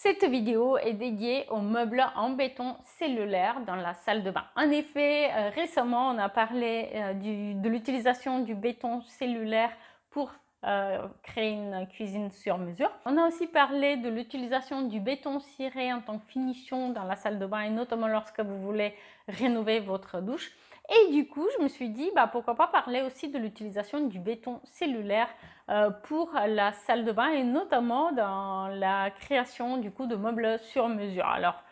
Cette vidéo est dédiée aux meubles en béton cellulaire dans la salle de bain. En effet, récemment, on a parlé de l'utilisation du béton cellulaire pour créer une cuisine sur mesure. On a aussi parlé de l'utilisation du béton ciré en tant que finition dans la salle de bain et notamment lorsque vous voulez rénover votre douche. Et du coup, je me suis dit, pourquoi pas parler aussi de l'utilisation du béton cellulaire pour la salle de bain et notamment dans la création du coup de meubles sur mesure. Alors,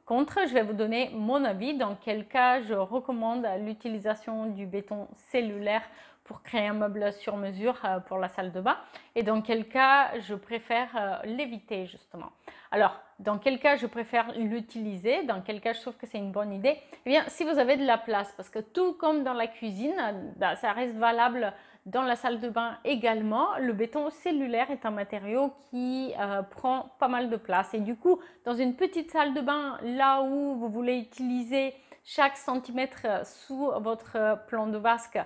contre, je vais vous donner mon avis, dans quel cas je recommande l'utilisation du béton cellulaire pour créer un meuble sur mesure pour la salle de bain et dans quel cas je préfère l'éviter justement. Alors, dans quel cas je préfère l'utiliser, dans quel cas je trouve que c'est une bonne idée? Eh bien, si vous avez de la place, parce que tout comme dans la cuisine, ça reste valable dans la salle de bain également, le béton cellulaire est un matériau qui prend pas mal de place. Et du coup, dans une petite salle de bain, là où vous voulez utiliser chaque centimètre sous votre plan de vasque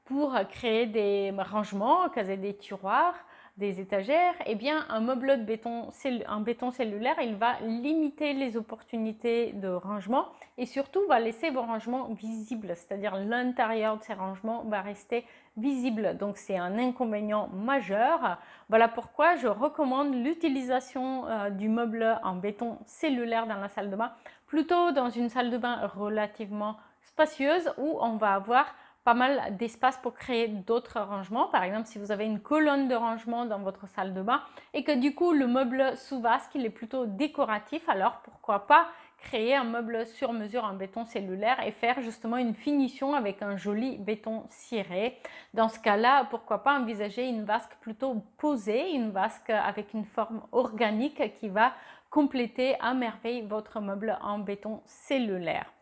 pour créer des rangements, caser des tiroirs, des étagères, eh bien un meuble de béton, en béton cellulaire, il va limiter les opportunités de rangement et surtout va laisser vos rangements visibles, c'est-à-dire l'intérieur de ces rangements va rester visible. Donc c'est un inconvénient majeur. Voilà pourquoi je recommande l'utilisation du meuble en béton cellulaire dans la salle de bain, plutôt dans une salle de bain relativement spacieuse où on va avoir pas mal d'espace pour créer d'autres rangements. Par exemple, si vous avez une colonne de rangement dans votre salle de bain et que du coup le meuble sous vasque il est plutôt décoratif, alors pourquoi pas créer un meuble sur mesure en béton cellulaire et faire justement une finition avec un joli béton ciré. Dans ce cas-là, pourquoi pas envisager une vasque plutôt posée, une vasque avec une forme organique qui va compléter à merveille votre meuble en béton cellulaire.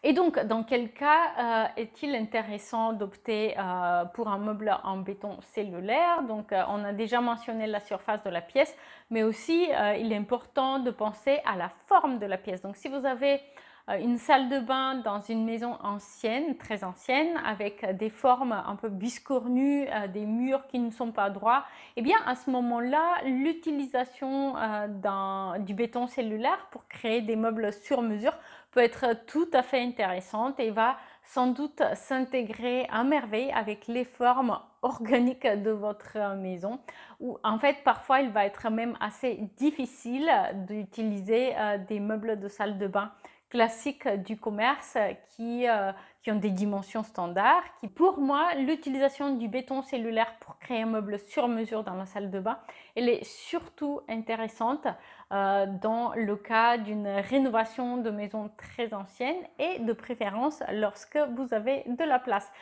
Et donc, dans quel cas est-il intéressant d'opter pour un meuble en béton cellulaire? Donc, on a déjà mentionné la surface de la pièce, mais aussi il est important de penser à la forme de la pièce. Donc, si vous avez une salle de bain dans une maison ancienne, très ancienne, avec des formes un peu biscornues, des murs qui ne sont pas droits, eh bien à ce moment-là, l'utilisation du béton cellulaire pour créer des meubles sur mesure peut être tout à fait intéressante et va sans doute s'intégrer à merveille avec les formes organiques de votre maison où en fait parfois il va être même assez difficile d'utiliser des meubles de salle de bain classiques du commerce qui ont des dimensions standards. Pour moi, l'utilisation du béton cellulaire pour créer un meuble sur mesure dans la salle de bain, elle est surtout intéressante dans le cas d'une rénovation de maison très ancienne et de préférence lorsque vous avez de la place.